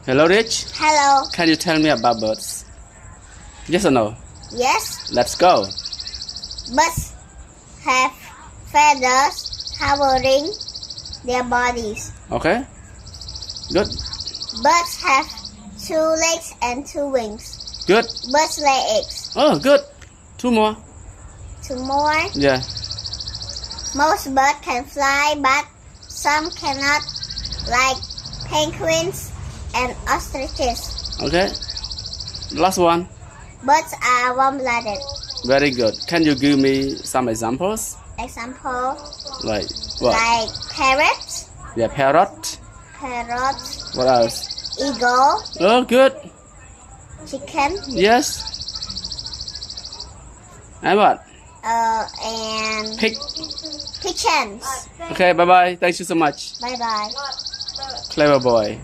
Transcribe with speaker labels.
Speaker 1: Hello, Rich.
Speaker 2: Hello.
Speaker 1: Can you tell me about birds? Yes or no?
Speaker 2: Yes.
Speaker 1: Let's go.
Speaker 2: Birds have feathers covering their bodies.
Speaker 1: Okay. Good.
Speaker 2: Birds have 2 legs and 2 wings.
Speaker 1: Good.
Speaker 2: Birds lay eggs.
Speaker 1: Oh, good. 2 more.
Speaker 2: 2 more.
Speaker 1: Yeah.
Speaker 2: Most birds can fly, but some cannot, like penguins and ostriches.
Speaker 1: Okay. Last one.
Speaker 2: Birds are warm-blooded.
Speaker 1: Very good. Can you give me some examples?
Speaker 2: Example,
Speaker 1: Like what?
Speaker 2: like parrot,
Speaker 1: Yeah, parrot. What else?
Speaker 2: eagle,
Speaker 1: Oh, good.
Speaker 2: chicken,
Speaker 1: Yes. And what?
Speaker 2: and
Speaker 1: Pig.
Speaker 2: pigeons.
Speaker 1: Okay, bye-bye. Thank you so much.
Speaker 2: Bye-bye.
Speaker 1: Clever boy.